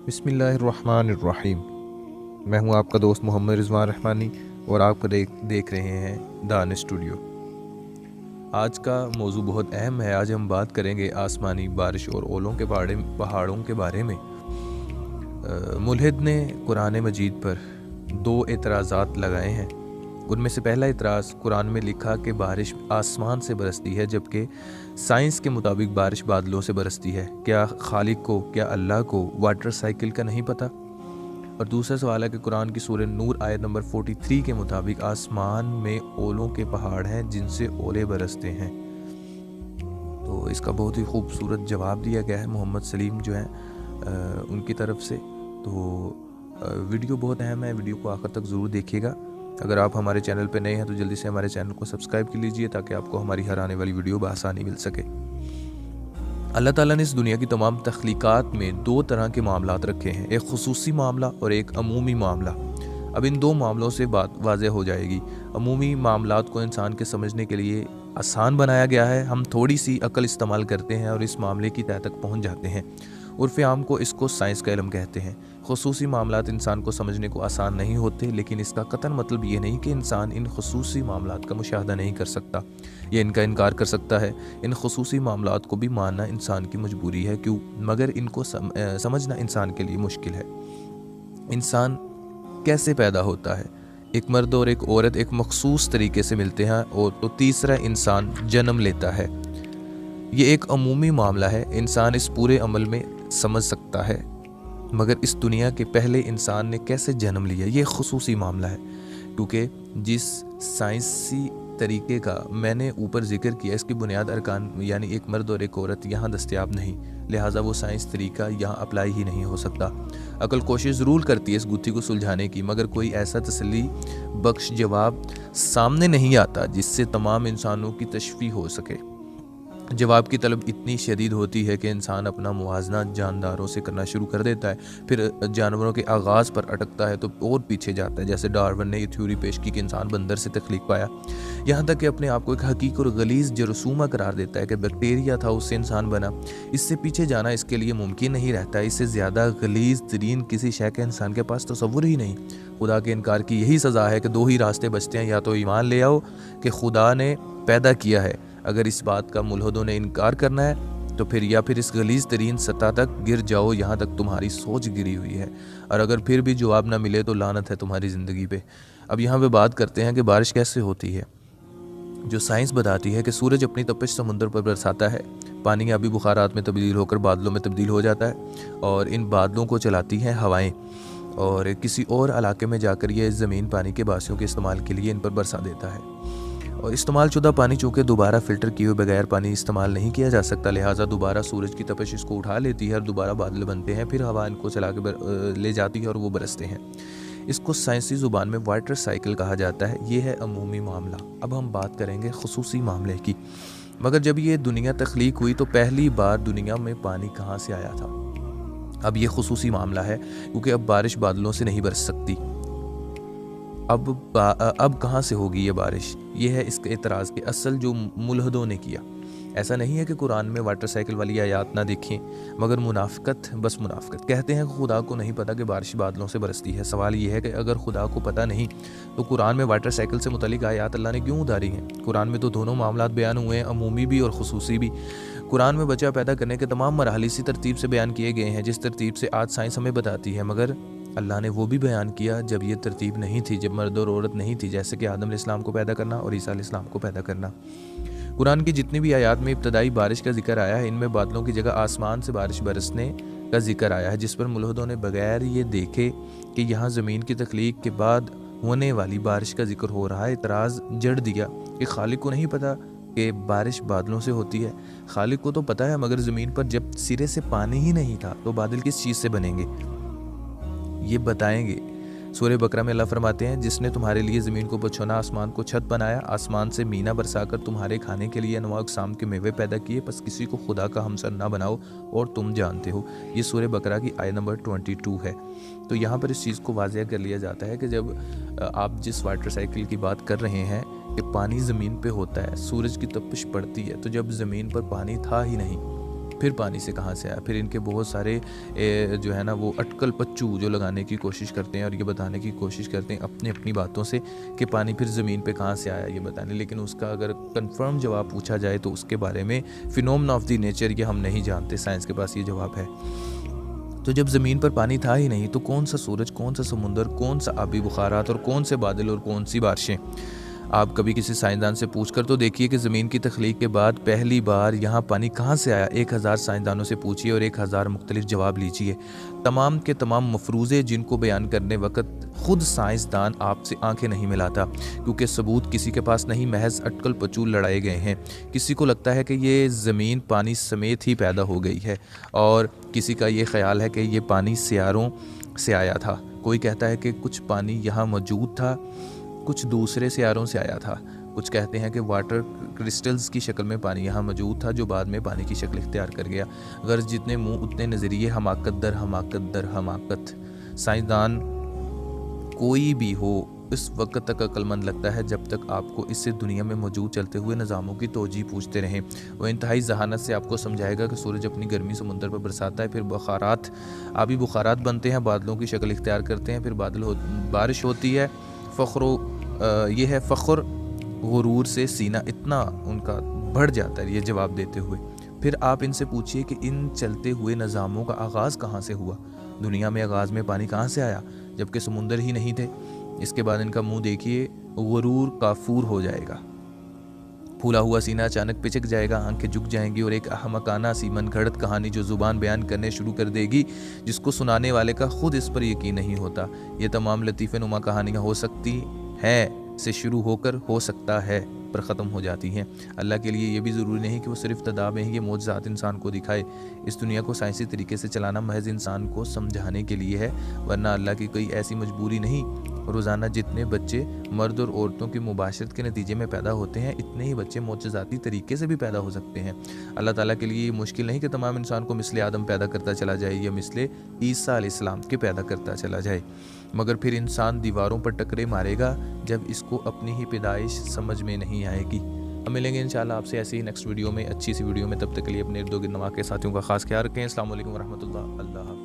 बिस्मिल्लाहिर्रहमानिर्रहीम। मैं हूं आपका दोस्त मोहम्मद रिजवान रहमानी और आप देख रहे हैं दान स्टूडियो। आज का मौजू बहुत अहम है। आज हम बात करेंगे आसमानी बारिश और ओलों के पहाड़ों के बारे में। मुल्हिद ने कुरान मजीद पर दो एतराज़ात लगाए हैं। उनमें से पहला एतराज़, कुरान में लिखा कि बारिश आसमान से बरसती है, जबकि साइंस के मुताबिक बारिश बादलों से बरसती है। क्या खालिक को, क्या अल्लाह को वाटर साइकिल का नहीं पता? और दूसरा सवाल है कि कुरान की सूरह नूर आयत नंबर 43 के मुताबिक आसमान में ओलों के पहाड़ हैं जिनसे ओले बरसते हैं। तो इसका बहुत ही खूबसूरत जवाब दिया गया है मोहम्मद सलीम जो हैं उनकी तरफ से। तो वीडियो बहुत अहम है, वीडियो को आखिर तक ज़रूर देखिएगा। अगर आप हमारे चैनल पर नए हैं तो जल्दी से हमारे चैनल को सब्सक्राइब कर लीजिए ताकि आपको हमारी हर आने वाली वीडियो बआसानी मिल सके। अल्लाह ताला ने इस दुनिया की तमाम तख्लीक़ात में दो तरह के मामलात रखे हैं, एक खुसूसी मामला और एक अमूमी मामला। अब इन दो मामलों से बात वाज़ेह हो जाएगी। अमूमी मामलात को इंसान के समझने के लिए आसान बनाया गया है। हम थोड़ी सी अक्ल इस्तेमाल करते हैं और इस मामले की तह तक पहुँच जाते हैं। उर्फ़ आम को इसको साइंस का इल्म कहते हैं। खुसूसी मामलात इंसान को समझने को आसान नहीं होते, लेकिन इसका कतन मतलब ये नहीं कि इंसान इन खुसूसी मामलात का मुशाहदा नहीं कर सकता या इनका इनकार कर सकता है। इन खुसूसी मामलात को भी मानना इंसान की मजबूरी है, क्यों मगर इनको समझना इंसान के लिए मुश्किल है। इंसान कैसे पैदा होता है? एक मर्द और एक औरत एक मखसूस तरीके से मिलते हैं और तो तीसरा इंसान जन्म लेता है। ये एक अमूमी मामला है, इंसान इस पूरे अमल में समझ सकता है, मगर इस दुनिया के पहले इंसान ने कैसे जन्म लिया ये खुसूसी मामला है। क्योंकि जिस साइंसी तरीके का मैंने ऊपर जिक्र किया, इसकी बुनियाद अरकान यानी एक मर्द और एक औरत यहाँ दस्तयाब नहीं, लिहाजा वो साइंस तरीका यहाँ अप्लाई ही नहीं हो सकता। अकल कोशिश ज़रूर करती है इस गुत्थी को सुलझाने की, मगर कोई ऐसा तसल्ली बख्श जवाब सामने नहीं आता जिससे तमाम इंसानों की तशफ़ी हो सके। जवाब की तलब इतनी शदीद होती है कि इंसान अपना मुवाजना जानदारों से करना शुरू कर देता है, फिर जानवरों के आगाज़ पर अटकता है तो और पीछे जाता है। जैसे डार्विन ने ये थ्योरी पेश की कि इंसान बंदर से तख्लीक पाया, यहाँ तक कि अपने आप को एक हकीक और गलीज़ जरसूमा करार देता है कि बैक्टीरिया था उससे इंसान बना। इससे पीछे जाना इसके लिए मुमकिन नहीं रहता। इससे ज़्यादा गलीज़ तरीन किसी शय के इंसान के पास तसव्वुर ही नहीं। खुदा के इनकार की यही सज़ा है कि दो ही रास्ते बचते हैं, या तो ईमान ले आओ कि खुदा ने पैदा किया है, अगर इस बात का मुल्हिदों ने इनकार करना है तो फिर इस गलीज़ तरीन सतह तक गिर जाओ जहाँ तक तुम्हारी सोच गिरी हुई है, और अगर फिर भी जवाब ना मिले तो लानत है तुम्हारी ज़िंदगी पे। अब यहाँ पे बात करते हैं कि बारिश कैसे होती है। जो साइंस बताती है कि सूरज अपनी तपिश समुद्र पर बरसाता है, पानी आबी बुखारात में तब्दील होकर बादलों में तब्दील हो जाता है और इन बादलों को चलाती हैं हवाएँ, और किसी और इलाके में जाकर ये ज़मीन पानी के बासियों के इस्तेमाल के लिए इन पर बरसा देता है। और इस्तेमाल शुदा पानी चूँकि दोबारा फ़िल्टर किए हुए बगैर पानी इस्तेमाल नहीं किया जा सकता, लिहाजा दोबारा सूरज की तपिश इसको उठा लेती है और दोबारा बादल बनते हैं, फिर हवा इनको चला के ले जाती है और वो बरसते हैं। इसको साइंसी ज़ुबान में वाटर साइकिल कहा जाता है। ये है अमूमी मामला। अब हम बात करेंगे खुसूसी मामले की। मगर जब ये दुनिया तख्लीक हुई तो पहली बार दुनिया में पानी कहाँ से आया था? अब ये मामला है, क्योंकि अब बारिश बादलों से नहीं बरस सकती। अब कहाँ से होगी ये बारिश? ये है इसके एतराज़ के असल जो मुल्हिदों ने किया। ऐसा नहीं है कि कुरान में वाटर साइकिल वाली आयात ना देखें, मगर मुनाफिकत कहते हैं कि खुदा को नहीं पता कि बारिश बादलों से बरसती है। सवाल ये है कि अगर खुदा को पता नहीं तो कुरान में वाटर साइकिल से मुतल्लिक आयात अल्लाह ने क्यों उतारी हैं? कुरान में तो दोनों मामलात बयान हुए हैं, अमूमी भी और खुसूसी भी। कुरान में बच्चा पैदा करने के तमाम मराहल इसी तरतीब से बयान किए गए हैं जिस तरतीब से आज साइंस हमें बताती है, मगर अल्लाह ने वो भी बयान किया जब ये तरतीब नहीं थी, जब मर्द और औरत नहीं थी, जैसे कि आदम अलैहिस्सलाम को पैदा करना और ईसा अलैहिस्सलाम को पैदा करना। कुरान की जितनी भी आयात में इब्तदाई बारिश का जिक्र आया है, इनमें बादलों की जगह आसमान से बारिश बरसने का जिक्र आया है, जिस पर मुल्हिदों ने बगैर ये देखे कि यहाँ ज़मीन की तख्लीक के बाद होने वाली बारिश का जिक्र हो रहा है, इतराज़ जड़ दिया कि खालिक को नहीं पता कि बारिश बादलों से होती है। खालिक को तो पता है, मगर ज़मीन पर जब सिरे से पानी ही नहीं था तो बादल किस चीज़ से बनेंगे, ये बताएंगे। सूरह बकरा में अल्लाह फरमाते हैं, जिसने तुम्हारे लिए ज़मीन को बछौना, आसमान को छत बनाया, आसमान से मीना बरसाकर तुम्हारे खाने के लिए अनवा अक़साम के मेवे पैदा किए, बस किसी को खुदा का हमसर ना बनाओ और तुम जानते हो। ये सूरह बकरा की आयत नंबर 22 है। तो यहाँ पर इस चीज़ को वाज़ेह कर लिया जाता है कि जब आप जिस वाटर साइकिल की बात कर रहे हैं कि पानी ज़मीन पर होता है, सूरज की तपिश पड़ती है, तो जब ज़मीन पर पानी था ही नहीं फिर पानी से कहाँ से आया। फिर इनके बहुत सारे जो है ना वो अटकल पच्चू जो लगाने की कोशिश करते हैं और ये बताने की कोशिश करते हैं अपनी अपनी बातों से कि पानी फिर ज़मीन पे कहाँ से आया ये बताने। लेकिन उसका अगर कंफर्म जवाब पूछा जाए तो उसके बारे में फिनोमेना ऑफ द नेचर ये हम नहीं जानते, साइंस के पास ये जवाब है। तो जब ज़मीन पर पानी था ही नहीं तो कौन सा सूरज, कौन सा समुंदर, कौन सा आबी बुखारात और कौन से बादल और कौन सी बारिशें। आप कभी किसी साइंसदान से पूछ कर तो देखिए कि ज़मीन की तख्लीक के बाद पहली बार यहाँ पानी कहाँ से आया। 1000 साइंसदानों से पूछिए और 1000 मुख्तलिफ जवाब लीजिए। तमाम के तमाम मफरूज़े जिनको बयान करने वक्त ख़ुद साइंसदान आपसे आंखें नहीं मिलाता, क्योंकि सबूत किसी के पास नहीं, महज अटकल पचूल लड़ाए गए हैं। किसी को लगता है कि ये ज़मीन पानी समेत ही पैदा हो गई है और किसी का ये ख्याल है कि ये पानी सियारों से आया था। कोई कहता है कि कुछ पानी यहाँ मौजूद था, कुछ दूसरे सियारों से आया था। कुछ कहते हैं कि वाटर क्रिस्टल्स की शक्ल में पानी यहाँ मौजूद था जो बाद में पानी की शक्ल इख्तियार कर गया। गर्ज जितने मुंह उतने नज़रिए, हमाकत दर हमाकत दर हमाकत। साइंसदान कोई भी हो इस वक्त तक अक्लमंद लगता है जब तक आपको इससे दुनिया में मौजूद चलते हुए निज़ामों की तोजी पूछते रहें। वो इंतहाई जहानत से आपको समझाएगा कि सूरज अपनी गर्मी समुंदर पर बरसाता है, फिर बुखारात आबी बुखारात बनते हैं, बादलों की शक्ल इख्तियार करते हैं, फिर बारिश होती है। ये है फ़ख्र गुरूर से सीना इतना उनका बढ़ जाता है ये जवाब देते हुए। फिर आप इनसे पूछिए कि इन चलते हुए निज़ामों का आगाज़ कहाँ से हुआ। दुनिया में आगाज़ में पानी कहाँ से आया जबकि समुंदर ही नहीं थे। इसके बाद इनका मुंह देखिए, गुरूर काफूर हो जाएगा, फूला हुआ सीना अचानक पिचक जाएगा, आंखें झुक जाएंगी और एक अहमकाना सी मनगढ़ंत कहानी जो ज़ुबान बयान करने शुरू कर देगी जिसको सुनाने वाले का खुद इस पर यकीन नहीं होता। ये तमाम लतीफ़े नुमा कहानियाँ हो सकती हैं से शुरू होकर हो सकता है पर ख़त्म हो जाती हैं। अल्लाह के लिए ये भी ज़रूरी नहीं कि वो सिर्फ तदा में ही ये मौजज़ात इंसान को दिखाए। इस दुनिया को साइंसी तरीके से चलाना महज इंसान को समझाने के लिए है, वरना अल्लाह की कोई ऐसी मजबूरी नहीं। रोज़ाना जितने बच्चे मर्द और औरतों की मुबाशरत के नतीजे में पैदा होते हैं, इतने ही बच्चे मौजज़ाती तरीके से भी पैदा हो सकते हैं। अल्लाह ताला के लिए ये मुश्किल नहीं कि तमाम इंसान को मिसले आदम पैदा करता चला जाए या मिसले ईसा अलैहिस्सलाम के पैदा करता चला जाए, मगर फिर इंसान दीवारों पर टकरे मारेगा जब इसको अपनी ही पैदाइश समझ में नहीं आएगी। हम मिलेंगे इंशाल्लाह आपसे ऐसी ही नेक्स्ट वीडियो में, अच्छी सी वीडियो में। तब तक के लिए अपने इर्द गिर्द नवा के साथियों का खास ख्याल रखें। अस्सलाम वालेकुम वरहमतुल्लाह। अल्लाह।